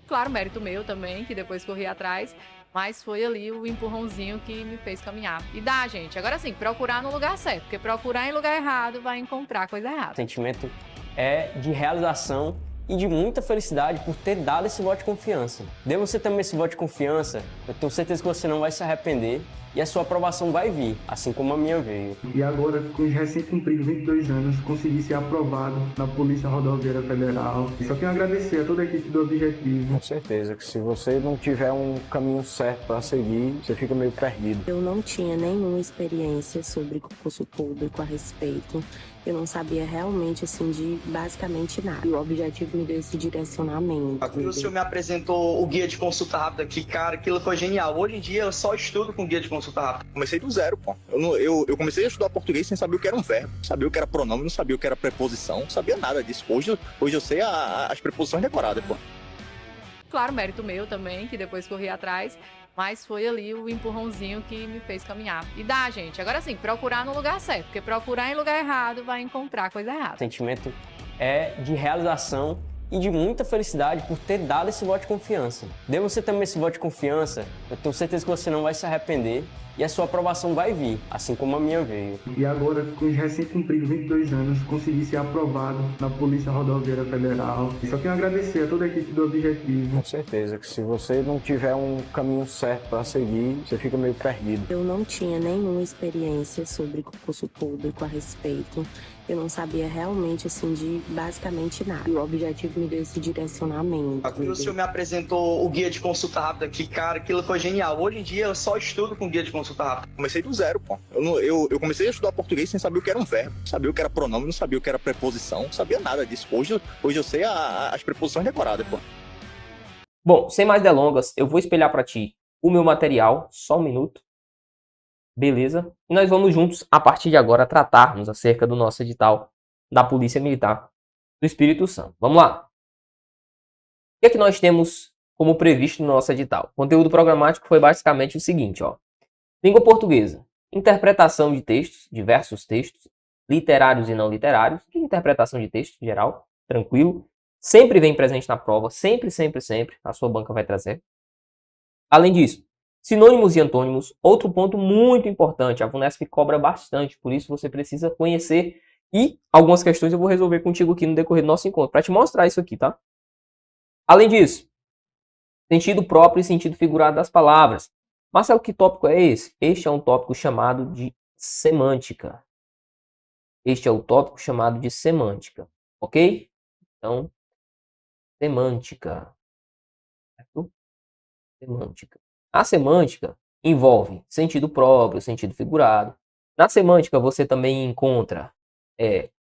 Claro, mérito meu também, que depois corri atrás, mas foi ali o empurrãozinho que me fez caminhar. E dá, gente. Agora sim, procurar no lugar certo, porque procurar em lugar errado vai encontrar coisa errada. O sentimento é de realização e de muita felicidade por ter dado esse voto de confiança. Dê você também esse voto de confiança, eu tenho certeza que você não vai se arrepender e a sua aprovação vai vir, assim como a minha veio. E agora, com os recém-cumpridos 22 anos, consegui ser aprovado na Polícia Rodoviária Federal. Só tenho a agradecer a toda a equipe do Objetivo. Com certeza que se você não tiver um caminho certo para seguir, você fica meio perdido. Eu não tinha nenhuma experiência sobre concurso público a respeito. Eu não sabia realmente, assim, de basicamente nada. E o Objetivo me deu esse direcionamento. O senhor me apresentou o guia de consulta rápida, que, cara, aquilo foi genial. Hoje em dia eu só estudo com guia de consulta rápida. Comecei do zero, pô. Eu comecei a estudar português sem saber o que era um verbo, sabia o que era pronome, não sabia o que era preposição, não sabia nada disso. Hoje eu sei as preposições decoradas, pô. Claro, mérito meu também, que depois corri atrás, mas foi ali o empurrãozinho que me fez caminhar. E dá, gente. Agora sim, procurar no lugar certo, porque procurar em lugar errado vai encontrar coisa errada. O sentimento é de realização e de muita felicidade por ter dado esse voto de confiança. Dê você também esse voto de confiança, eu tenho certeza que você não vai se arrepender e a sua aprovação vai vir, assim como a minha veio. E agora, com os recém-cumpridos 22 anos, consegui ser aprovado na Polícia Rodoviária Federal. Só tenho a agradecer a toda a equipe do Objetivo. Com certeza que se você não tiver um caminho certo para seguir, você fica meio perdido. Eu não tinha nenhuma experiência sobre concurso público a respeito. Eu não sabia realmente, assim, de basicamente nada. E o Objetivo me deu esse direcionamento. O senhor me apresentou o guia de consulta rápida, que, cara, aquilo foi genial. Hoje em dia eu só estudo com guia de consulta rápida. Comecei do zero, pô. Eu comecei a estudar português sem saber o que era um verbo, não sabia o que era pronome, não sabia o que era preposição, não sabia nada disso. Hoje eu sei as preposições decoradas, pô. Bom, sem mais delongas, eu vou espelhar para ti o meu material, só um minuto. Beleza? E nós vamos juntos, a partir de agora, tratarmos acerca do nosso edital da Polícia Militar do Espírito Santo. Vamos lá. O que é que nós temos como previsto no nosso edital? O conteúdo programático foi basicamente o seguinte, ó. Língua portuguesa. Interpretação de textos, diversos textos, literários e não literários. Interpretação de texto, geral, tranquilo. Sempre vem presente na prova, sempre, sempre, sempre. A sua banca vai trazer. Além disso, sinônimos e antônimos, outro ponto muito importante, a VUNESP cobra bastante, por isso você precisa conhecer e algumas questões eu vou resolver contigo aqui no decorrer do nosso encontro, para te mostrar isso aqui, tá? Além disso, sentido próprio e sentido figurado das palavras. Marcelo, que tópico é esse? Este é um tópico chamado de semântica. Este é o tópico chamado de semântica, ok? Então, semântica. Certo? Semântica. A semântica envolve sentido próprio, sentido figurado. Na semântica você também encontra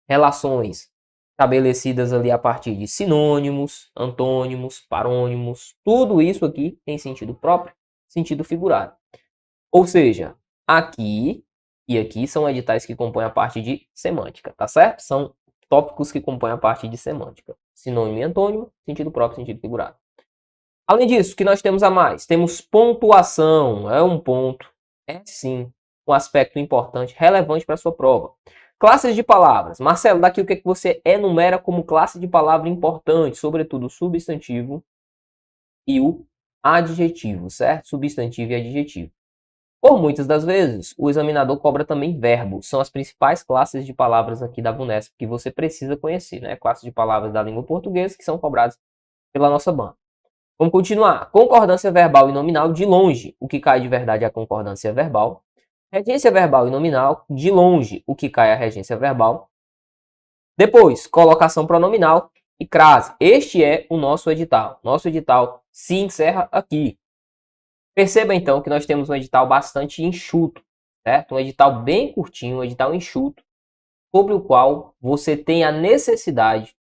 relações estabelecidas ali a partir de sinônimos, antônimos, parônimos. Tudo isso aqui tem sentido próprio, sentido figurado. Ou seja, aqui e aqui são editais que compõem a parte de semântica, tá certo? São tópicos que compõem a parte de semântica. Sinônimo e antônimo, sentido próprio, sentido figurado. Além disso, o que nós temos a mais? Temos pontuação. É um ponto, é sim, um aspecto importante, relevante para a sua prova. Classes de palavras. Marcelo, daqui o que você enumera como classe de palavra importante? Sobretudo o substantivo e o adjetivo, certo? Substantivo e adjetivo. Por muitas das vezes, o examinador cobra também verbos. São as principais classes de palavras aqui da VUNESP que você precisa conhecer, né? Classes de palavras da língua portuguesa que são cobradas pela nossa banca. Vamos continuar. Concordância verbal e nominal, de longe. O que cai de verdade é a concordância verbal. Regência verbal e nominal, de longe. O que cai é a regência verbal. Depois, colocação pronominal e crase. Este é o nosso edital. Nosso edital se encerra aqui. Perceba então que nós temos um edital bastante enxuto, certo? Um edital bem curtinho, um edital enxuto, sobre o qual você tem a necessidade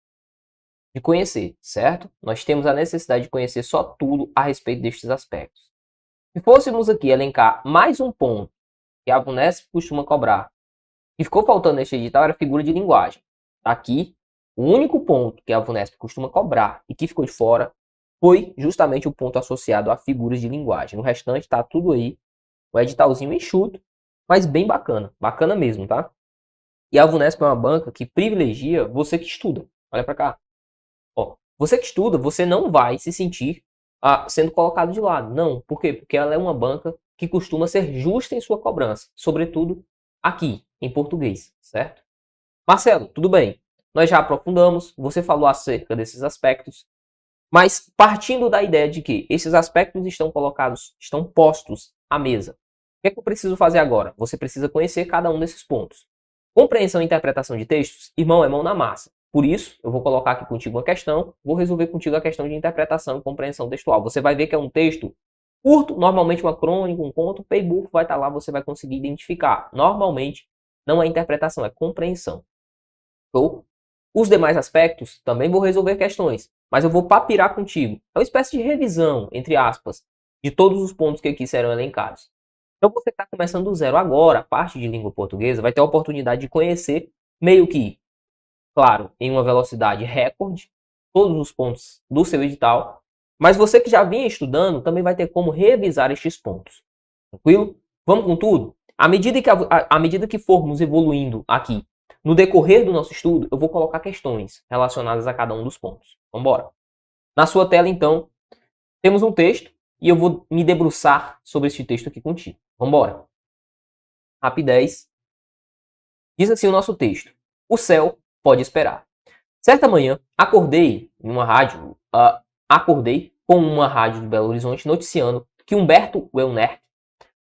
de conhecer, certo? Nós temos a necessidade de conhecer só tudo a respeito destes aspectos. Se fôssemos aqui elencar mais um ponto que a VUNESP costuma cobrar, e ficou faltando neste edital, era figura de linguagem. Aqui, o único ponto que a VUNESP costuma cobrar e que ficou de fora foi justamente o ponto associado a figuras de linguagem. No restante está tudo aí, o editalzinho enxuto, mas bem bacana, bacana mesmo, tá? E a VUNESP é uma banca que privilegia você que estuda. Olha para cá. Ó, Você que estuda, você não vai se sentir sendo colocado de lado. Não. Por quê? Porque ela é uma banca que costuma ser justa em sua cobrança. Sobretudo aqui, em português, certo? Marcelo, tudo bem. Nós já aprofundamos, você falou acerca desses aspectos, mas partindo da ideia de que esses aspectos estão postos à mesa. O que é que eu preciso fazer agora? Você precisa conhecer cada um desses pontos. Compreensão e interpretação de textos, irmão, é mão na massa. Por isso, eu vou colocar aqui contigo uma questão, vou resolver contigo a questão de interpretação e compreensão textual. Você vai ver que é um texto curto, normalmente uma crônica, um conto, o playbook vai estar lá, você vai conseguir identificar. Normalmente, não é interpretação, é compreensão. Ou os demais aspectos, também vou resolver questões, mas eu vou papirar contigo. É uma espécie de revisão, entre aspas, de todos os pontos que aqui serão elencados. Então você que está começando do zero agora, a parte de língua portuguesa, vai ter a oportunidade de conhecer, meio que, claro, em uma velocidade recorde, todos os pontos do seu edital, mas você que já vinha estudando também vai ter como revisar estes pontos. Tranquilo? Vamos com tudo? À medida que formos evoluindo aqui, no decorrer do nosso estudo, eu vou colocar questões relacionadas a cada um dos pontos. Vamos embora. Na sua tela, então, temos um texto e eu vou me debruçar sobre este texto aqui contigo. Vamos embora. Rapidez. Diz assim o nosso texto. O céu pode esperar. Certa manhã, acordei com uma rádio de Belo Horizonte noticiando que Humberto Welner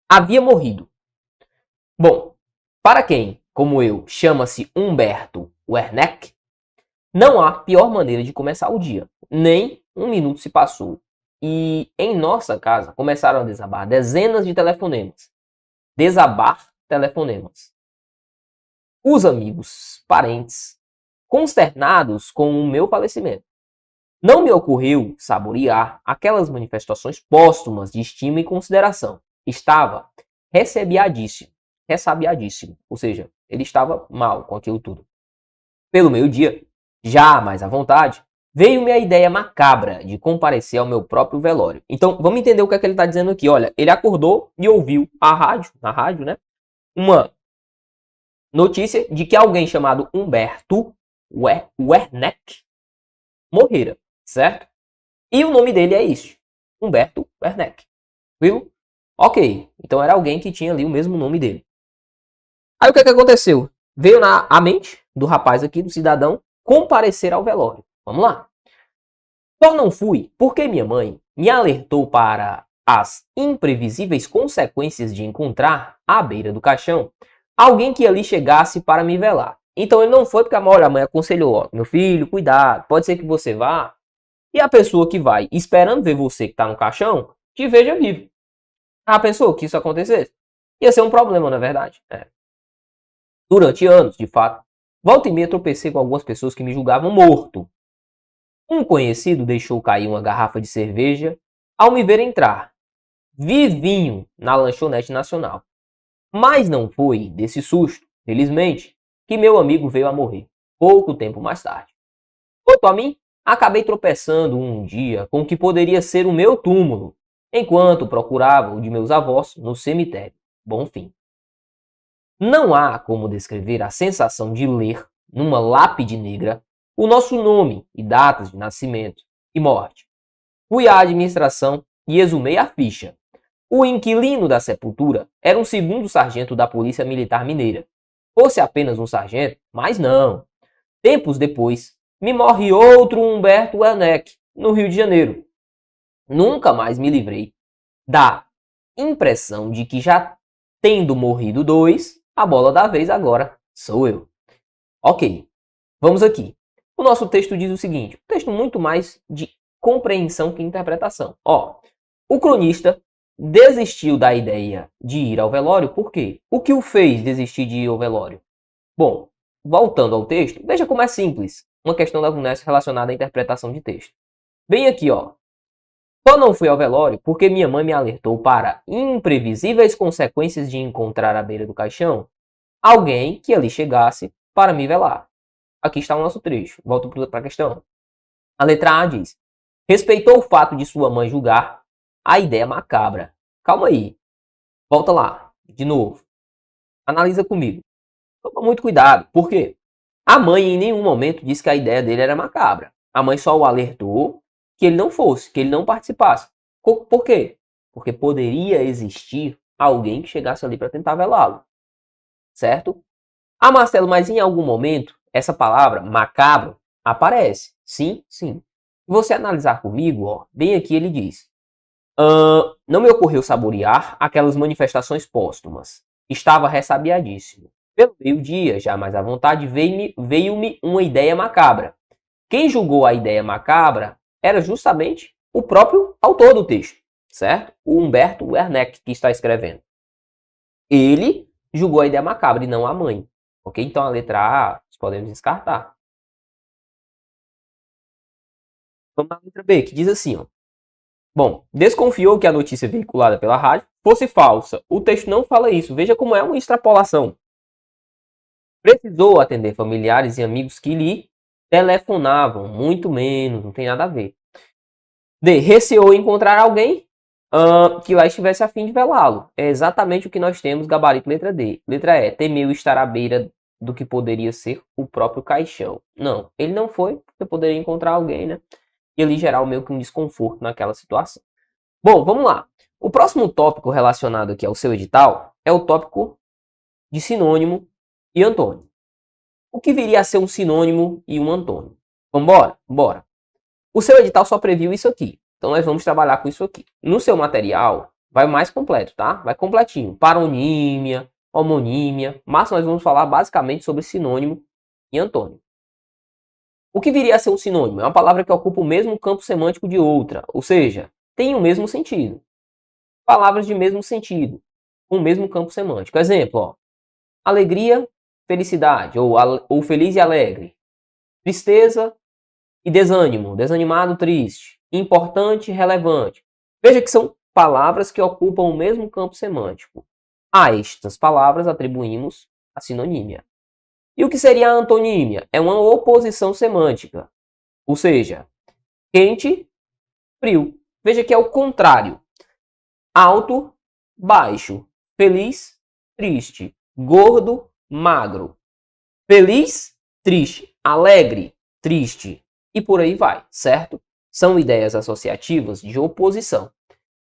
havia morrido. Bom, para quem, como eu, chama-se Humberto Werneck, não há pior maneira de começar o dia. Nem um minuto se passou. E em nossa casa começaram a desabar dezenas de telefonemas. Os amigos, parentes, consternados com o meu falecimento. Não me ocorreu saborear aquelas manifestações póstumas de estima e consideração. Estava ressabiadíssimo. Ou seja, ele estava mal com aquilo tudo. Pelo meio-dia, já mais à vontade, veio-me a ideia macabra de comparecer ao meu próprio velório. Então, vamos entender o que é que ele está dizendo aqui. Olha, ele acordou e ouviu na rádio, né? Uma notícia de que alguém chamado Humberto Werneck morrera, certo? E o nome dele é isso, Humberto Werneck. Viu? Ok, então era alguém que tinha ali o mesmo nome dele. Aí o que é que aconteceu? Veio na mente do rapaz aqui, do cidadão, comparecer ao velório. Vamos lá. Só não fui porque minha mãe me alertou para as imprevisíveis consequências de encontrar, à beira do caixão, alguém que ali chegasse para me velar. Então ele não foi porque a mãe aconselhou, ó, meu filho, cuidado, pode ser que você vá. E a pessoa que vai esperando ver você que está no caixão, te veja vivo. Ah, pensou que isso acontecesse? Ia ser um problema, na verdade. Durante anos, de fato, volta e meia tropecei com algumas pessoas que me julgavam morto. Um conhecido deixou cair uma garrafa de cerveja ao me ver entrar, vivinho, na lanchonete nacional. Mas não foi desse susto, felizmente, que meu amigo veio a morrer, pouco tempo mais tarde. Quanto a mim, acabei tropeçando um dia com o que poderia ser o meu túmulo, enquanto procurava o de meus avós no cemitério. Bom fim. Não há como descrever a sensação de ler, numa lápide negra, o nosso nome e datas de nascimento e morte. Fui à administração e exumei a ficha. O inquilino da sepultura era um segundo sargento da Polícia Militar Mineira. Fosse apenas um sargento, mas não. Tempos depois, me morre outro Humberto Werneck, no Rio de Janeiro. Nunca mais me livrei da impressão de que, já tendo morrido dois, a bola da vez agora sou eu. Ok, vamos aqui. O nosso texto diz o seguinte, um texto muito mais de compreensão que interpretação. O cronista desistiu da ideia de ir ao velório, por quê? O que o fez desistir de ir ao velório? Bom, voltando ao texto, veja como é simples uma questão da UNESP relacionada à interpretação de texto. Bem aqui, ó. Só não fui ao velório porque minha mãe me alertou para imprevisíveis consequências de encontrar à beira do caixão alguém que ali chegasse para me velar. Aqui está o nosso trecho. Volto para a questão. A letra A diz: respeitou o fato de sua mãe julgar a ideia macabra. Calma aí. Volta lá. De novo. Analisa comigo. Toma muito cuidado. Por quê? A mãe em nenhum momento disse que a ideia dele era macabra. A mãe só o alertou que ele não fosse, que ele não participasse. Por quê? Porque poderia existir alguém que chegasse ali para tentar velá-lo. Certo? Ah, Marcelo, mas em algum momento essa palavra macabro aparece. Sim, sim. Se você analisar comigo, ó, bem aqui ele diz: não me ocorreu saborear aquelas manifestações póstumas. Estava ressabiadíssimo. Pelo meio-dia, já mais à vontade, veio-me uma ideia macabra. Quem julgou a ideia macabra era justamente o próprio autor do texto, certo? O Humberto Werneck, que está escrevendo. Ele julgou a ideia macabra e não a mãe. Ok? Então a letra A nós podemos descartar. Vamos na letra B, que diz assim, ó. Bom, desconfiou que a notícia veiculada pela rádio fosse falsa. O texto não fala isso. Veja como é uma extrapolação. Precisou atender familiares e amigos que lhe telefonavam. Muito menos, não tem nada a ver. D. Receou encontrar alguém que lá estivesse a fim de velá-lo. É exatamente o que nós temos, gabarito letra D. Letra E. Temeu estar à beira do que poderia ser o próprio caixão. Não, ele não foi, porque poderia encontrar alguém, né? E ali gerar meio que um desconforto naquela situação. Bom, vamos lá. O próximo tópico relacionado aqui ao seu edital é o tópico de sinônimo e antônimo. O que viria a ser um sinônimo e um antônimo? Vambora? Bora. O seu edital só previu isso aqui. Então nós vamos trabalhar com isso aqui. No seu material vai mais completo, tá? Vai completinho. Paronímia, homonímia. Mas nós vamos falar basicamente sobre sinônimo e antônimo. O que viria a ser um sinônimo? É uma palavra que ocupa o mesmo campo semântico de outra. Ou seja, tem o mesmo sentido. Palavras de mesmo sentido. Com o mesmo campo semântico. Exemplo, ó. Alegria, felicidade. Ou feliz e alegre. Tristeza e desânimo. Desanimado, triste. Importante, relevante. Veja que são palavras que ocupam o mesmo campo semântico. A estas palavras atribuímos a sinonímia. E o que seria a antonímia? É uma oposição semântica. Ou seja, quente, frio. Veja que é o contrário. Alto, baixo. Feliz, triste. Gordo, magro. Feliz, triste. Alegre, triste. E por aí vai, certo? São ideias associativas de oposição.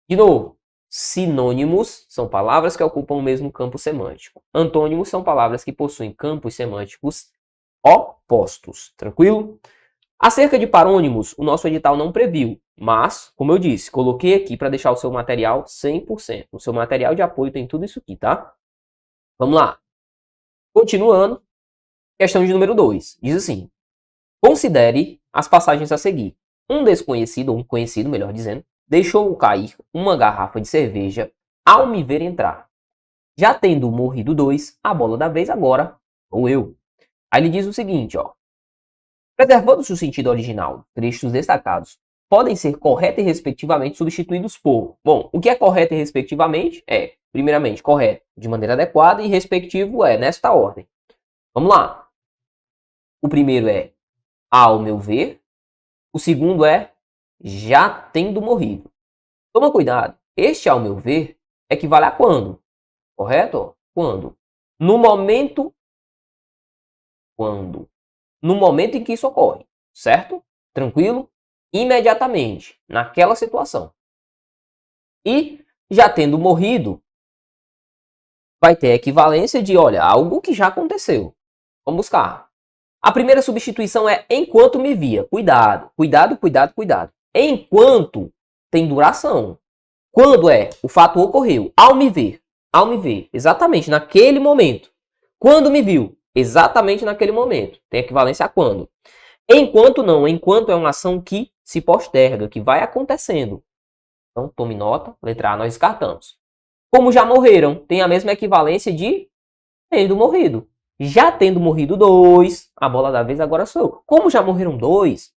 De novo, sinônimos são palavras que ocupam o mesmo campo semântico. Antônimos são palavras que possuem campos semânticos opostos. Tranquilo? Acerca de parônimos, o nosso edital não previu. Mas, como eu disse, coloquei aqui para deixar o seu material 100%. O seu material de apoio tem tudo isso aqui, tá? Vamos lá. Continuando. Questão de número 2. Diz assim. Considere as passagens a seguir. Um desconhecido, ou um conhecido, melhor dizendo, deixou cair uma garrafa de cerveja ao me ver entrar. Já tendo morrido 2, a bola da vez agora sou eu. Aí ele diz o seguinte, ó. Preservando-se o sentido original, trechos destacados podem ser correta e respectivamente substituídos por... Bom, o que é correto e respectivamente é, primeiramente, correto de maneira adequada e respectivo é nesta ordem. Vamos lá. O primeiro é ao meu ver. O segundo é já tendo morrido. Toma cuidado. Este, ao meu ver, equivale a quando? Correto? Quando? No momento... Quando? No momento em que isso ocorre. Certo? Tranquilo? Imediatamente. Naquela situação. E já tendo morrido, vai ter a equivalência de, olha, algo que já aconteceu. Vamos buscar. A primeira substituição é enquanto me via. Cuidado, cuidado, cuidado, cuidado. Enquanto tem duração. Quando é? O fato ocorreu. Ao me ver. Ao me ver. Exatamente naquele momento. Quando me viu. Exatamente naquele momento. Tem equivalência a quando. Enquanto não. Enquanto é uma ação que se posterga, que vai acontecendo. Então, tome nota. Letra A nós descartamos. Como já morreram, tem a mesma equivalência de tendo morrido. Já tendo morrido 2, a bola da vez agora sou eu. Como já morreram 2,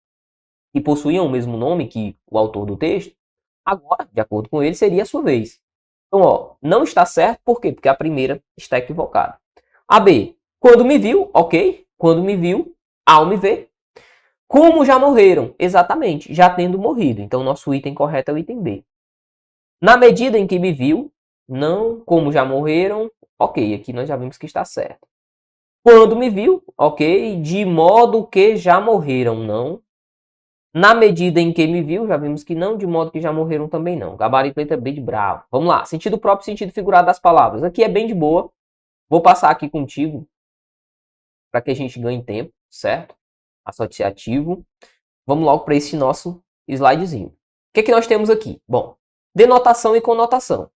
que possuíam o mesmo nome que o autor do texto, agora, de acordo com ele, seria a sua vez. Então, ó, não está certo, por quê? Porque a primeira está equivocada. A B, quando me viu, ok. Quando me viu, ao me ver. Como já morreram? Exatamente, já tendo morrido. Então, nosso item correto é o item B. Na medida em que me viu, não. Como já morreram, ok. Aqui nós já vimos que está certo. Quando me viu, ok. De modo que já morreram, não. Na medida em que me viu, já vimos que não, de modo que já morreram também não. Gabarito, letra B de bravo. Vamos lá, sentido próprio e sentido figurado das palavras. Aqui é bem de boa. Vou passar aqui contigo para que a gente ganhe tempo, certo? Associativo. Vamos logo para esse nosso slidezinho. O que é que nós temos aqui? Bom, denotação e conotação.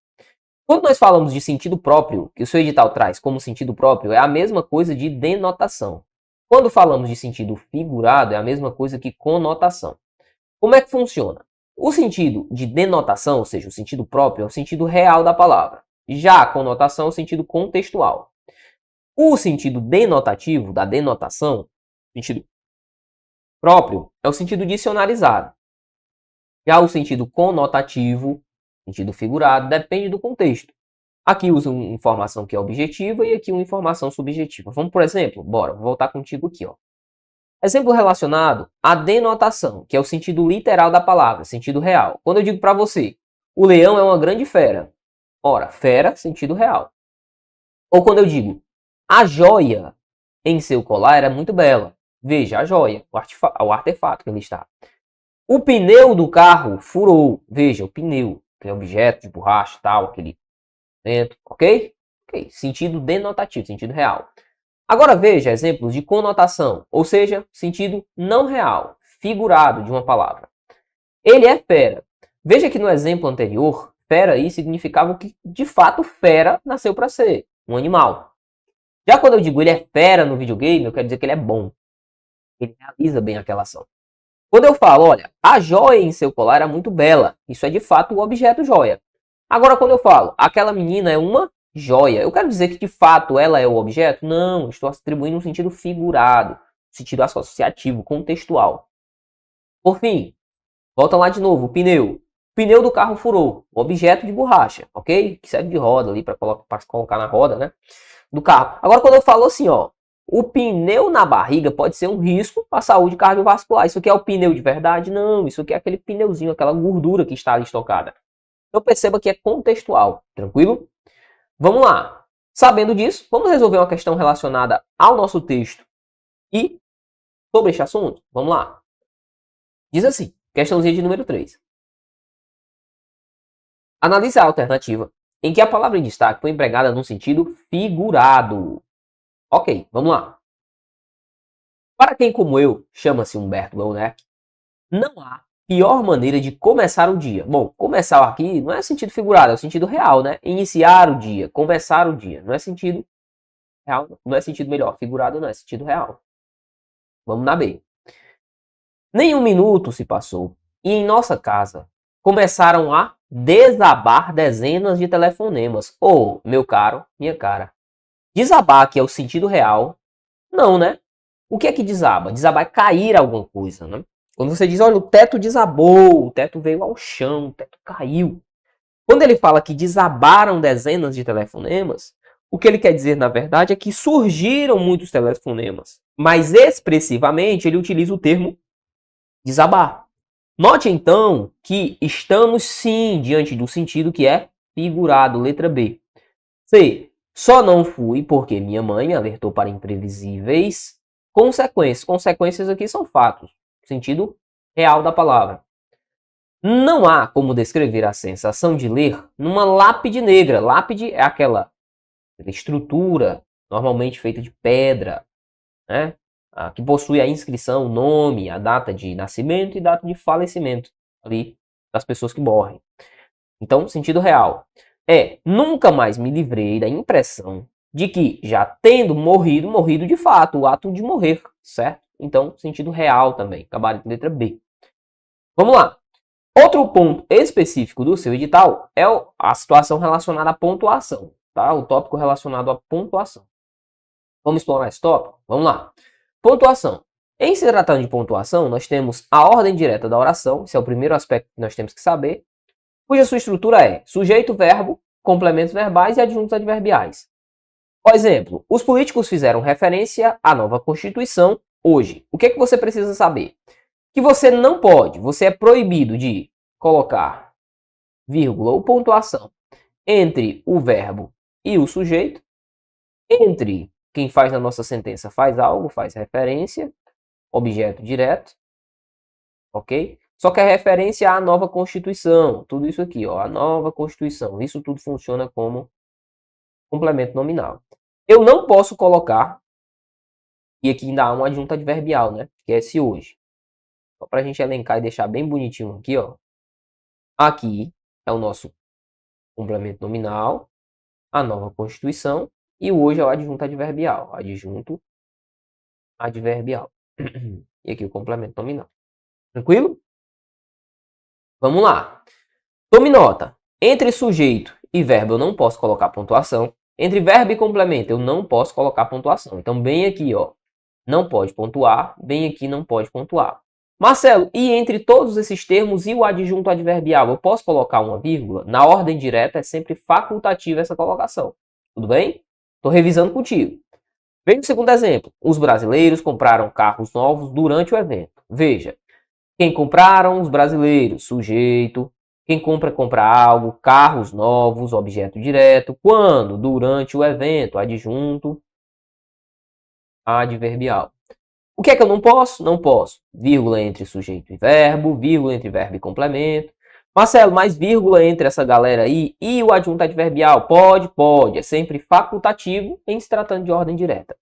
Quando nós falamos de sentido próprio, que o seu edital traz como sentido próprio, é a mesma coisa de denotação. Quando falamos de sentido figurado, é a mesma coisa que conotação. Como é que funciona? O sentido de denotação, ou seja, o sentido próprio, é o sentido real da palavra. Já a conotação é o sentido contextual. O sentido denotativo, da denotação, sentido próprio, é o sentido dicionarizado. Já o sentido conotativo, sentido figurado, depende do contexto. Aqui usa uma informação que é objetiva e aqui uma informação subjetiva. Vamos, por exemplo, vou voltar contigo aqui. Ó. Exemplo relacionado à denotação, que é o sentido literal da palavra, sentido real. Quando eu digo para você, o leão é uma grande fera. Ora, fera, sentido real. Ou quando eu digo, a joia em seu colar era muito bela. Veja, a joia, o artefato que ali está. O pneu do carro furou. Veja, o pneu, aquele objeto de borracha, tal, aquele dentro, ok? Ok, sentido denotativo, sentido real. Agora veja exemplos de conotação, ou seja, sentido não real, figurado de uma palavra. Ele é fera. Veja que no exemplo anterior, fera aí significava que de fato fera nasceu para ser um animal. Já quando eu digo ele é fera no videogame, eu quero dizer que ele é bom. Ele realiza bem aquela ação. Quando eu falo, olha, a joia em seu colar era muito bela, isso é de fato o objeto joia. Agora quando eu falo, aquela menina é uma joia, eu quero dizer que de fato ela é o objeto? Não, estou atribuindo um sentido figurado, um sentido associativo, contextual. Por fim, volta lá de novo, o pneu. O pneu do carro furou, objeto de borracha, ok? Que serve de roda ali para colocar na roda, né? Do carro. Agora quando eu falo assim, ó, o pneu na barriga pode ser um risco para a saúde cardiovascular. Isso aqui é o pneu de verdade? Não, isso aqui é aquele pneuzinho, aquela gordura que está ali estocada. Então perceba que é contextual, tranquilo? Vamos lá. Sabendo disso, vamos resolver uma questão relacionada ao nosso texto e sobre este assunto. Vamos lá. Diz assim, questãozinha de número 3. Analise a alternativa em que a palavra em destaque foi empregada num sentido figurado. Ok, vamos lá. Para quem como eu chama-se Humberto Leonec, não há pior maneira de começar o dia. Bom, começar aqui não é sentido figurado, é o sentido real, né? Iniciar o dia, começar o dia. Não é sentido real, não é sentido melhor. Figurado não é sentido real. Vamos na B. Nenhum minuto se passou e em nossa casa começaram a desabar dezenas de telefonemas. Ô, meu caro, minha cara. Desabar, que é o sentido real, não, né? O que é que desaba? Desabar é cair alguma coisa, né? Quando você diz, olha, o teto desabou, o teto veio ao chão, o teto caiu. Quando ele fala que desabaram dezenas de telefonemas, o que ele quer dizer, na verdade, é que surgiram muitos telefonemas. Mas, expressivamente, ele utiliza o termo desabar. Note, então, que estamos, sim, diante do sentido que é figurado, letra B. C. Só não fui porque minha mãe me alertou para imprevisíveis consequências. Consequências aqui são fatos. Sentido real da palavra. Não há como descrever a sensação de ler numa lápide negra. Lápide é aquela estrutura normalmente feita de pedra, né? Que possui a inscrição, o nome, a data de nascimento e data de falecimento ali das pessoas que morrem. Então, sentido real é nunca mais me livrei da impressão de que, já tendo morrido de fato, o ato de morrer, certo? Então, sentido real também, gabarito letra B. Vamos lá. Outro ponto específico do seu edital é a situação relacionada à pontuação, tá? O tópico relacionado à pontuação. Vamos explorar esse tópico? Vamos lá. Pontuação. Em se tratando de pontuação, nós temos a ordem direta da oração, esse é o primeiro aspecto que nós temos que saber, cuja sua estrutura é sujeito, verbo, complementos verbais e adjuntos adverbiais. Por exemplo, os políticos fizeram referência à nova Constituição hoje. O que é que você precisa saber? Que você não pode, você é proibido de colocar vírgula ou pontuação entre o verbo e o sujeito, entre quem faz na nossa sentença faz algo, faz referência, objeto direto, ok? Só que é referência à nova Constituição. Tudo isso aqui, ó, a nova Constituição. Isso tudo funciona como complemento nominal. Eu não posso colocar, e aqui ainda há uma adjunta adverbial, né? Que é esse hoje. Só para a gente elencar e deixar bem bonitinho aqui, ó. Aqui é o nosso complemento nominal, a nova Constituição, e o hoje é o adjunto adverbial. Adjunto adverbial. E aqui o complemento nominal. Tranquilo? Vamos lá. Tome nota. Entre sujeito e verbo eu não posso colocar pontuação. Entre verbo e complemento eu não posso colocar pontuação. Então, bem aqui, ó, não pode pontuar. Bem aqui, não pode pontuar. Marcelo, e entre todos esses termos e o adjunto adverbial, eu posso colocar uma vírgula? Na ordem direta é sempre facultativa essa colocação. Tudo bem? Estou revisando contigo. Veja o segundo exemplo. Os brasileiros compraram carros novos durante o evento. Veja. Quem compraram? Os brasileiros. Sujeito. Quem compra algo. Carros novos. Objeto direto. Quando? Durante o evento. Adjunto adverbial. O que é que eu não posso? Não posso. Vírgula entre sujeito e verbo. Vírgula entre verbo e complemento. Marcelo, mais vírgula entre essa galera aí e o adjunto adverbial? Pode, pode. É sempre facultativo em se tratando de ordem direta.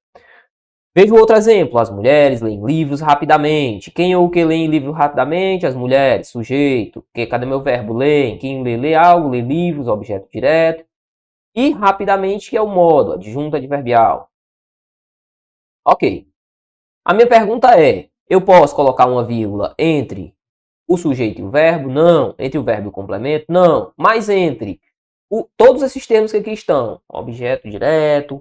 Veja o outro exemplo. As mulheres leem livros rapidamente. Quem ou o que lê livro rapidamente? As mulheres. Sujeito. Cadê meu verbo? Leem. Quem lê algo, lê livros, objeto direto. E rapidamente, que é o modo, adjunto adverbial. Ok. A minha pergunta é, eu posso colocar uma vírgula entre o sujeito e o verbo? Não. Entre o verbo e o complemento? Não. Mas entre todos esses termos que aqui estão, objeto direto,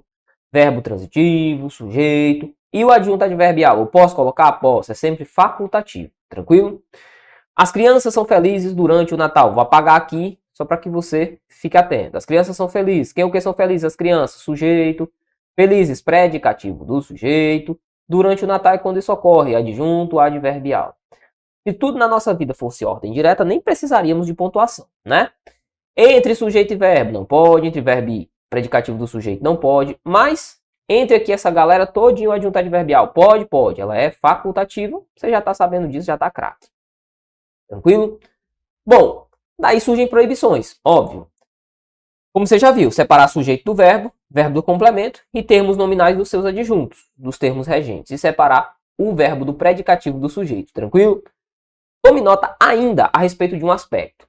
verbo transitivo, sujeito e o adjunto adverbial, eu posso colocar? Posso. É sempre facultativo. Tranquilo? As crianças são felizes durante o Natal. Vou apagar aqui só para que você fique atento. As crianças são felizes. Quem ou que são felizes? As crianças. Sujeito. Felizes, predicativo do sujeito. Durante o Natal é quando isso ocorre. Adjunto adverbial. Se tudo na nossa vida fosse ordem direta, nem precisaríamos de pontuação, né? Entre sujeito e verbo, não pode. Entre verbo e predicativo do sujeito, não pode. Mas, entre aqui essa galera todinho, adjunto adverbial, pode, pode. Ela é facultativa. Você já está sabendo disso, já está craque. Tranquilo? Bom, daí surgem proibições, óbvio. Como você já viu, separar sujeito do verbo, verbo do complemento e termos nominais dos seus adjuntos, dos termos regentes. E separar o verbo do predicativo do sujeito, tranquilo? Tome nota ainda a respeito de um aspecto.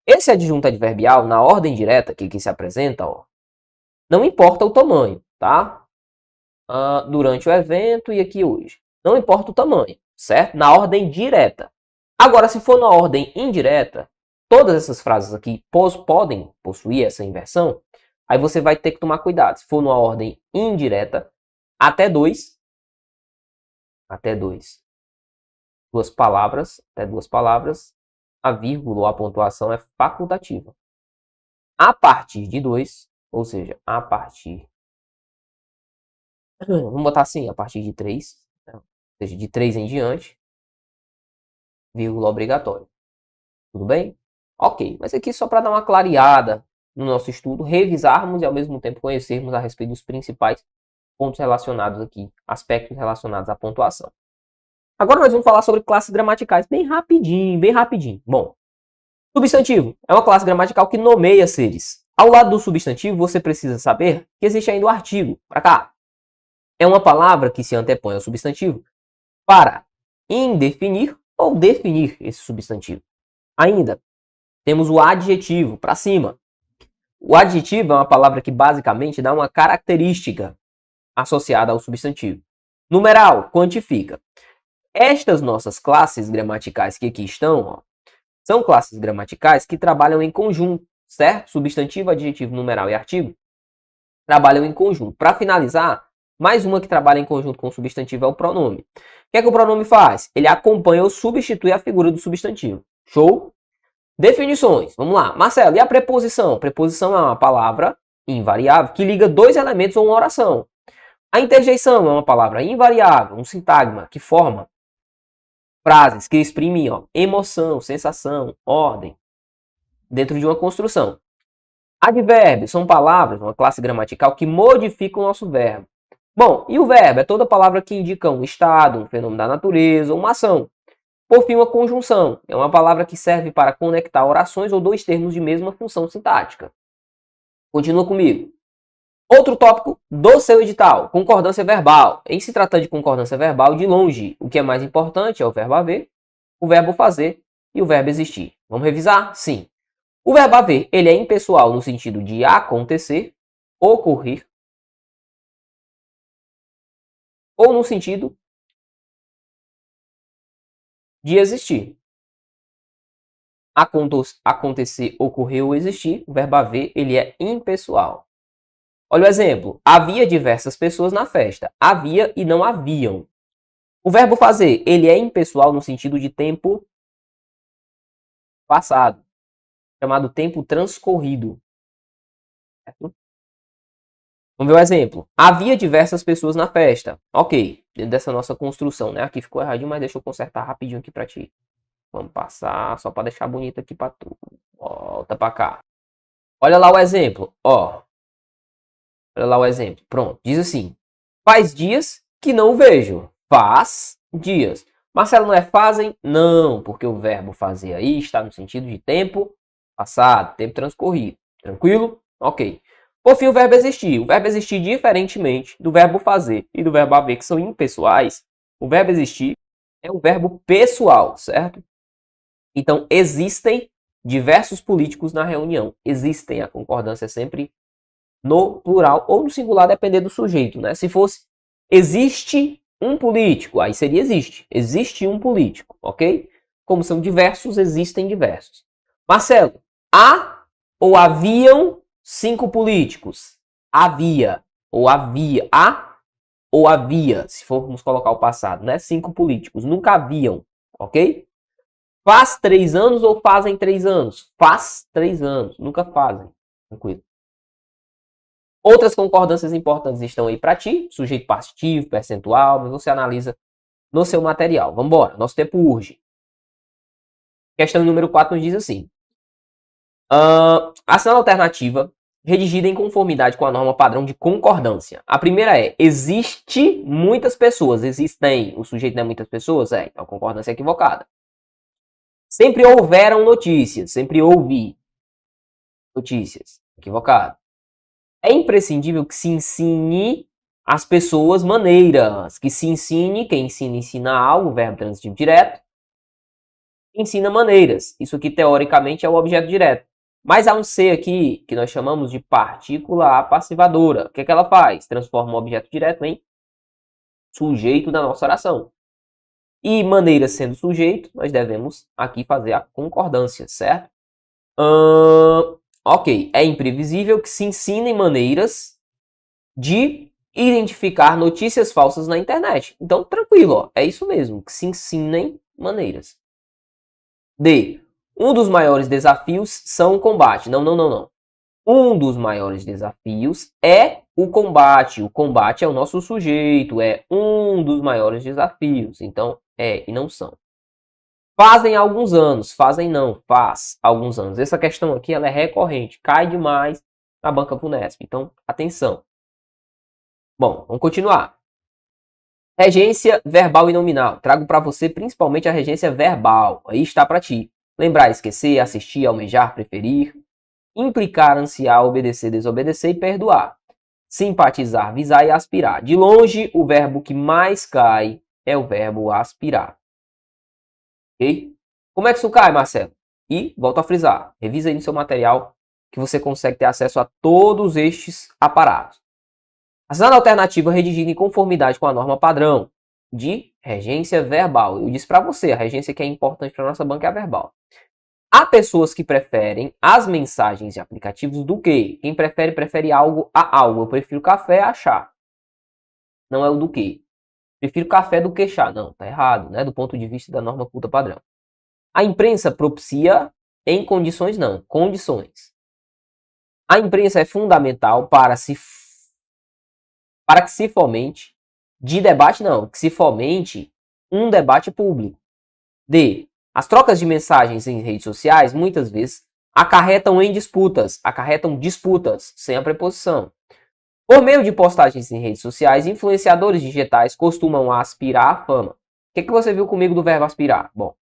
Esse adjunto adverbial, na ordem direta que se apresenta, ó, não importa o tamanho, tá? Durante o evento e aqui hoje. Não importa o tamanho, certo? Na ordem direta. Agora, se for na ordem indireta, todas essas frases aqui podem possuir essa inversão, aí você vai ter que tomar cuidado. Se for numa ordem indireta, até duas palavras, a vírgula ou a pontuação é facultativa. A partir de 2, ou seja, a partir... Vamos botar assim, a partir de 3, ou seja, de 3 em diante, vírgula obrigatório. Tudo bem? Ok, mas aqui só para dar uma clareada no nosso estudo, revisarmos e ao mesmo tempo conhecermos a respeito dos principais pontos relacionados aqui, aspectos relacionados à pontuação. Agora nós vamos falar sobre classes gramaticais, bem rapidinho, bem rapidinho. Bom, substantivo é uma classe gramatical que nomeia seres. Ao lado do substantivo, você precisa saber que existe ainda o artigo, para cá. É uma palavra que se antepõe ao substantivo para indefinir ou definir esse substantivo. Ainda temos o adjetivo, para cima. O adjetivo é uma palavra que basicamente dá uma característica associada ao substantivo. Numeral, quantifica. Estas nossas classes gramaticais que aqui estão, ó, são classes gramaticais que trabalham em conjunto, certo? Substantivo, adjetivo, numeral e artigo trabalham em conjunto. Para finalizar, mais uma que trabalha em conjunto com o substantivo é o pronome. O que é que o pronome faz? Ele acompanha ou substitui a figura do substantivo. Show? Definições. Vamos lá. Marcelo, e a preposição? Preposição é uma palavra invariável que liga dois elementos ou uma oração. A interjeição é uma palavra invariável, um sintagma que forma frases que exprimem emoção, sensação, ordem dentro de uma construção. Advérbios são palavras, uma classe gramatical que modifica o nosso verbo. Bom, e o verbo é toda palavra que indica um estado, um fenômeno da natureza, uma ação. Por fim, uma conjunção. É uma palavra que serve para conectar orações ou dois termos de mesma função sintática. Continua comigo. Outro tópico do seu edital, concordância verbal. Em se tratando de concordância verbal, de longe, o que é mais importante é o verbo haver, o verbo fazer e o verbo existir. Vamos revisar? Sim. O verbo haver, ele é impessoal no sentido de acontecer, ocorrer, ou no sentido de existir. Acontecer, ocorrer ou existir, o verbo haver, ele é impessoal. Olha o exemplo. Havia diversas pessoas na festa. Havia e não haviam. O verbo fazer, ele é impessoal no sentido de tempo passado, chamado tempo transcorrido. Certo? Vamos ver o exemplo. Havia diversas pessoas na festa. Ok, dentro dessa nossa construção, né? Aqui ficou erradinho, mas deixa eu consertar rapidinho aqui pra ti. Vamos passar, só para deixar bonito aqui pra tu. Volta pra cá. Olha lá o exemplo, ó. Olha lá o exemplo. Pronto. Diz assim. Faz dias que não vejo. Faz dias. Marcelo, não é fazem? Não, porque o verbo fazer aí está no sentido de tempo passado, tempo transcorrido. Tranquilo? Ok. Por fim, o verbo existir. O verbo existir, diferentemente do verbo fazer e do verbo haver, que são impessoais, o verbo existir é um verbo pessoal, certo? Então, existem diversos políticos na reunião. Existem, a concordância é sempre no plural ou no singular, dependendo do sujeito, né? Se fosse existe um político, aí seria existe. Existe um político, ok? Como são diversos, existem diversos. Marcelo, há ou haviam 5 políticos? Havia ou havia. Há ou havia, se formos colocar o passado, né? 5 políticos. Nunca haviam, ok? Faz 3 anos ou fazem 3 anos? Faz 3 anos. Nunca fazem. Tranquilo. Outras concordâncias importantes estão aí para ti, sujeito particitivo, percentual, mas você analisa no seu material. Vamos embora, nosso tempo urge. Questão número 4 nos diz assim. Ação alternativa redigida em conformidade com a norma padrão de concordância. A primeira é, existe muitas pessoas. Existem, o sujeito não é muitas pessoas? É, então a concordância é equivocada. Sempre houveram notícias, sempre houve notícias. Equivocado. É imprescindível que se ensine às pessoas maneiras. Que se ensine, quem ensina algo, verbo transitivo direto, ensina maneiras. Isso aqui, teoricamente, é o objeto direto. Mas há um C aqui, que nós chamamos de partícula apassivadora. O que é que ela faz? Transforma o objeto direto em sujeito da nossa oração. E maneira sendo sujeito, nós devemos aqui fazer a concordância, certo? Ok, é imprevisível que se ensinem maneiras de identificar notícias falsas na internet. Então, tranquilo, ó, é isso mesmo, que se ensinem maneiras. D. Um dos maiores desafios são o combate. Não. Um dos maiores desafios é o combate. O combate é o nosso sujeito, é um dos maiores desafios. Então, é e não são. Fazem alguns anos, fazem não, faz alguns anos. Essa questão aqui ela é recorrente, cai demais na banca Funesp. Então, atenção. Bom, vamos continuar. Regência verbal e nominal. Trago para você principalmente a regência verbal. Aí está para ti. Lembrar, esquecer, assistir, almejar, preferir. Implicar, ansiar, obedecer, desobedecer e perdoar. Simpatizar, visar e aspirar. De longe, o verbo que mais cai é o verbo aspirar. Ok? Como é que isso cai, Marcelo? E, volto a frisar, revisa aí no seu material que você consegue ter acesso a todos estes aparatos. Ação alternativa redigida em conformidade com a norma padrão de regência verbal. Eu disse para você, a regência que é importante para a nossa banca é a verbal. Há pessoas que preferem as mensagens de aplicativos do que? Quem prefere algo a algo. Eu prefiro café a chá. Não é o do que. Prefiro café do que chá. Não, tá errado, né? Do ponto de vista da norma culta padrão. A imprensa propicia em condições não, condições. A imprensa é fundamental para que se fomente de debate não, que se fomente um debate público. D. As trocas de mensagens em redes sociais muitas vezes acarretam disputas sem a preposição. Por meio de postagens em redes sociais, influenciadores digitais costumam aspirar à fama. que você viu comigo do verbo aspirar? Bom,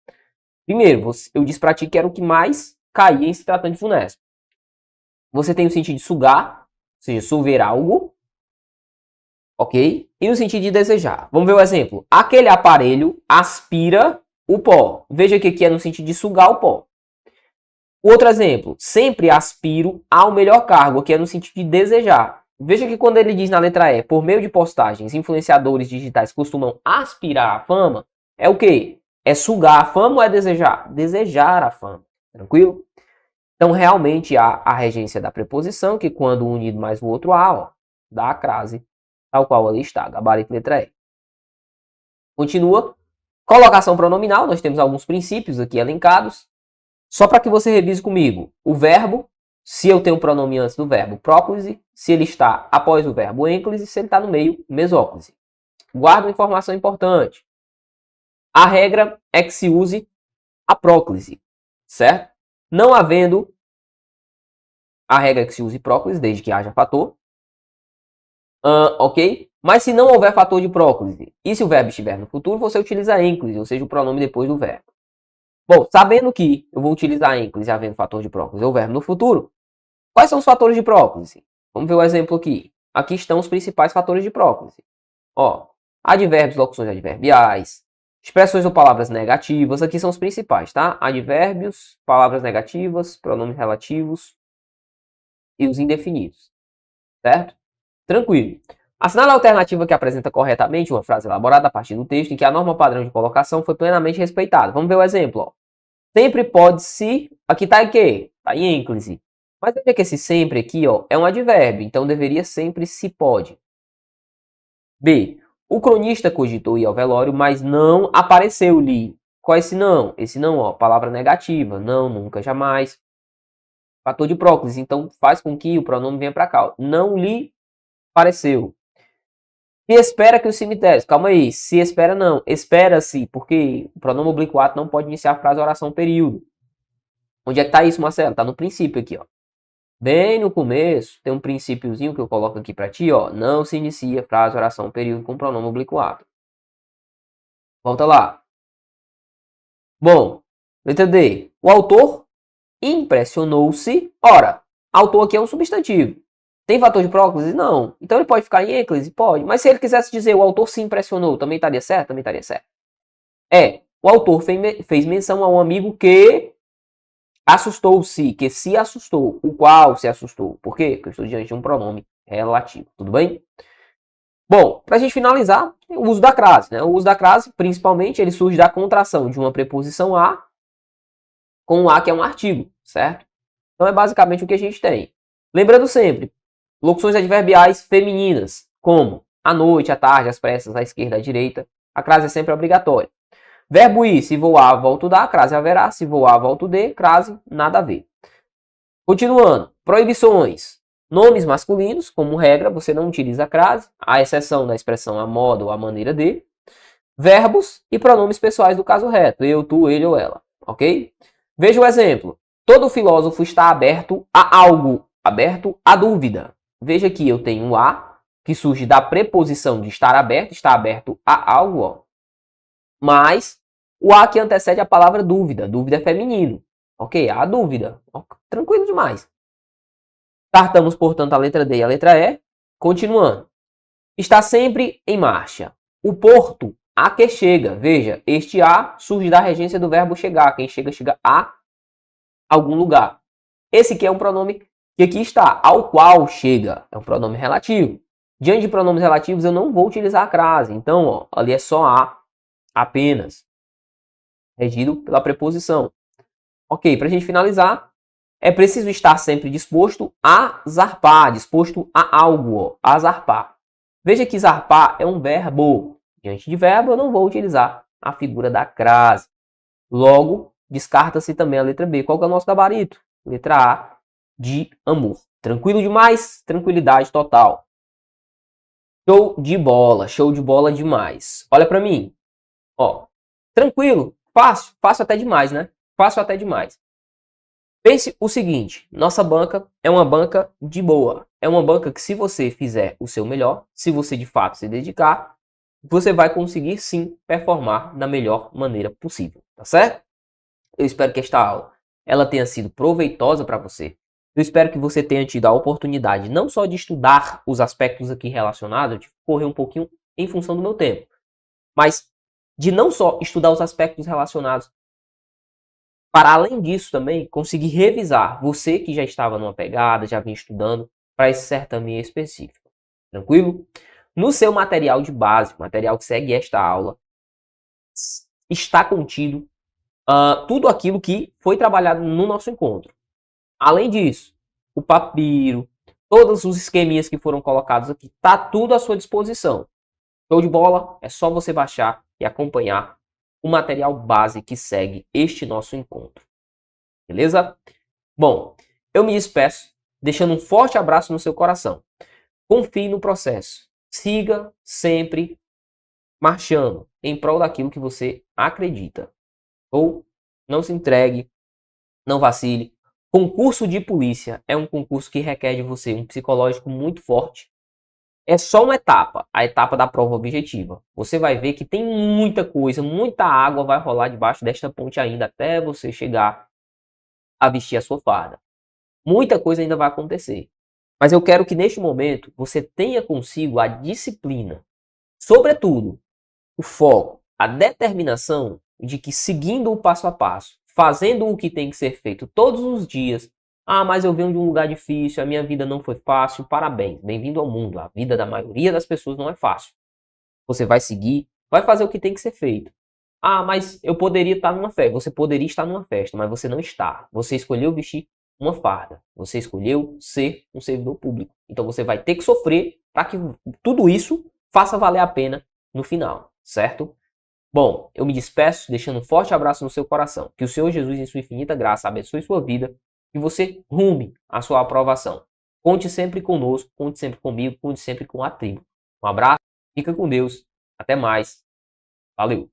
primeiro, eu disse pra ti que era o que mais caía em se tratando de FUNESP. Você tem o sentido de sugar, ou seja, sorver algo, ok? E no sentido de desejar. Vamos ver o exemplo. Aquele aparelho aspira o pó. Veja que aqui é no sentido de sugar o pó. Outro exemplo. Sempre aspiro ao melhor cargo, que é no sentido de desejar. Veja que quando ele diz na letra E, por meio de postagens, influenciadores digitais costumam aspirar a fama, é o quê? É sugar a fama ou é desejar? Desejar a fama. Tranquilo? Então, realmente, há a regência da preposição, que quando unido mais o outro A, ó, dá a crase, tal qual ali está, gabarito letra E. Continua. Colocação pronominal, nós temos alguns princípios aqui elencados. Só para que você revise comigo. O verbo, se eu tenho um pronome antes do verbo próclise, se ele está após o verbo ênclise, se ele está no meio, mesóclise. Guarda uma informação importante. A regra é que se use a próclise, certo? Não havendo a regra é que se use próclise, desde que haja fator. Ok? Mas se não houver fator de próclise, e se o verbo estiver no futuro, você utiliza ênclise, ou seja, o pronome depois do verbo. Bom, sabendo que eu vou utilizar ênclise havendo fator de próclise ou verbo no futuro, quais são os fatores de próclise? Vamos ver o exemplo aqui. Aqui estão os principais fatores de próclise. Ó, advérbios, locuções adverbiais, expressões ou palavras negativas, aqui são os principais, tá? Advérbios, palavras negativas, pronomes relativos e os indefinidos, certo? Tranquilo. Assinale a alternativa que apresenta corretamente uma frase elaborada a partir do texto em que a norma padrão de colocação foi plenamente respeitada. Vamos ver o exemplo, ó. Sempre pode-se, aqui está em quê? Está em ênclise. Mas veja que esse sempre aqui, ó, é um advérbio, então deveria sempre se pode. B. O cronista cogitou ir ao velório, mas não apareceu-lhe. Qual é esse não? Esse não, ó, palavra negativa. Não, nunca, jamais. Fator de próclise, então faz com que o pronome venha para cá. Ó. Não lhe apareceu. Se espera que os cemitérios... Calma aí, se espera não. Espera-se, porque o pronome oblíquo ato não pode iniciar a frase oração período. Onde é que está isso, Marcelo? Está no princípio aqui, ó. Bem no começo, tem um princípiozinho que eu coloco aqui para ti, ó. Não se inicia frase, oração, período com pronome oblíquo ato. Volta lá. Bom, letra D. O autor impressionou-se. Ora, autor aqui é um substantivo. Tem fator de próclise? Não. Então ele pode ficar em ênclise? Pode. Mas se ele quisesse dizer o autor se impressionou, também estaria certo? Também estaria certo. O autor fez menção a um amigo que... assustou-se, que se assustou, o qual se assustou. Por quê? Porque eu estou diante de um pronome relativo, tudo bem? Bom, para a gente finalizar, o uso da crase, né? O uso da crase, principalmente, ele surge da contração de uma preposição a com um a que é um artigo, certo? Então é basicamente o que a gente tem. Lembrando sempre, locuções adverbiais femininas, como à noite, à tarde, às pressas, à esquerda, à direita, a crase é sempre obrigatória. Verbo ir, se voar, volto dar, crase haverá. Se voar, volto de, crase, nada a ver. Continuando. Proibições. Nomes masculinos, como regra, você não utiliza crase, à exceção da expressão a modo ou a maneira de. Verbos e pronomes pessoais do caso reto. Eu, tu, ele ou ela. Ok? Veja o exemplo. Todo filósofo está aberto a algo. Aberto à dúvida. Veja que eu tenho um a, que surge da preposição de estar aberto. Está aberto a algo, ó. Mas o a que antecede a palavra dúvida. Dúvida é feminino. Ok? A dúvida. Tranquilo demais. Cartamos, portanto, a letra D e a letra E. Continuando. Está sempre em marcha. O porto, a que chega. Veja, este a surge da regência do verbo chegar. Quem chega, chega a algum lugar. Esse aqui é um pronome que aqui está. Ao qual chega. É um pronome relativo. Diante de pronomes relativos, eu não vou utilizar a crase. Então, ó, ali é só a. Apenas. Regido pela preposição. Ok, para a gente finalizar, é preciso estar sempre disposto a zarpar, disposto a algo, ó, a zarpar. Veja que zarpar é um verbo. Diante de verbo, eu não vou utilizar a figura da crase. Logo, descarta-se também a letra B. Qual que é o nosso gabarito? Letra A, de amor. Tranquilo demais? Tranquilidade total. Show de bola demais. Olha para mim. Ó, tranquilo, fácil até demais, né? Fácil até demais. Pense o seguinte, nossa banca é uma banca de boa. É uma banca que se você fizer o seu melhor, se você de fato se dedicar, você vai conseguir sim performar da melhor maneira possível, tá certo? Eu espero que esta aula ela tenha sido proveitosa para você. Eu espero que você tenha tido a oportunidade não só de estudar os aspectos aqui relacionados, de correr um pouquinho em função do meu tempo, mas de não só estudar os aspectos relacionados, para além disso também conseguir revisar você que já estava numa pegada, já vinha estudando para esse certame específico. Tranquilo? No seu material de base, material que segue esta aula, está contido tudo aquilo que foi trabalhado no nosso encontro. Além disso, o papiro, todos os esqueminhas que foram colocados aqui, está tudo à sua disposição. Show de bola? É só você baixar e acompanhar o material base que segue este nosso encontro. Beleza? Bom, eu me despeço, deixando um forte abraço no seu coração. Confie no processo. Siga sempre marchando em prol daquilo que você acredita. Ou não se entregue, não vacile. Concurso de polícia é um concurso que requer de você um psicológico muito forte. É só uma etapa, a etapa da prova objetiva. Você vai ver que tem muita coisa, muita água vai rolar debaixo desta ponte ainda até você chegar a vestir a sua farda. Muita coisa ainda vai acontecer. Mas eu quero que neste momento você tenha consigo a disciplina, sobretudo o foco, a determinação de que seguindo o passo a passo, fazendo o que tem que ser feito todos os dias. Ah, mas eu venho de um lugar difícil, a minha vida não foi fácil. Parabéns, bem-vindo ao mundo. A vida da maioria das pessoas não é fácil. Você vai seguir, vai fazer o que tem que ser feito. Ah, mas eu poderia estar numa festa. Você poderia estar numa festa, mas você não está. Você escolheu vestir uma farda. Você escolheu ser um servidor público. Então você vai ter que sofrer para que tudo isso faça valer a pena no final, certo? Bom, eu me despeço deixando um forte abraço no seu coração. Que o Senhor Jesus, em sua infinita graça, abençoe sua vida e você rume a sua aprovação. Conte sempre conosco, conte sempre comigo, conte sempre com a tribo. Um abraço, fica com Deus, até mais, valeu!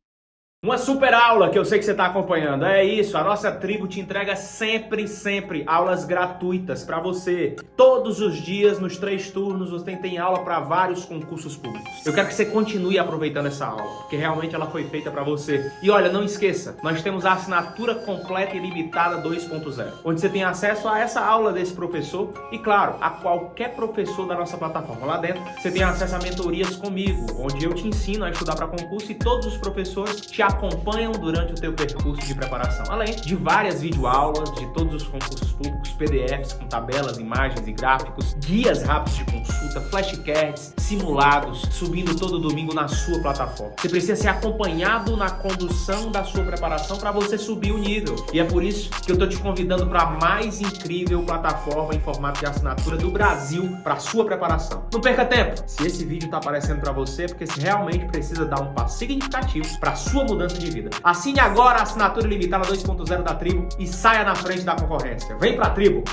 Uma super aula que eu sei que você está acompanhando. É isso, a nossa tribo te entrega sempre aulas gratuitas para você. Todos os dias, nos 3 turnos, você tem aula para vários concursos públicos. Eu quero que você continue aproveitando essa aula, porque realmente ela foi feita para você. E olha, não esqueça, nós temos a assinatura completa e limitada 2.0, onde você tem acesso a essa aula desse professor e, claro, a qualquer professor da nossa plataforma. Lá dentro, você tem acesso a mentorias comigo, onde eu te ensino a estudar para concurso e todos os professores te acompanham durante o teu percurso de preparação, além de várias videoaulas de todos os concursos públicos, PDFs com tabelas, imagens e gráficos, guias rápidos de consulta, flashcards, simulados, subindo todo domingo na sua plataforma. Você precisa ser acompanhado na condução da sua preparação para você subir o nível. E é por isso que eu estou te convidando para a mais incrível plataforma em formato de assinatura do Brasil para sua preparação. Não perca tempo! Se esse vídeo está aparecendo para você, é porque você realmente precisa dar um passo significativo para a sua mudança de vida. Assine agora a assinatura ilimitada 2.0 da tribo e saia na frente da concorrência. Vem pra tribo!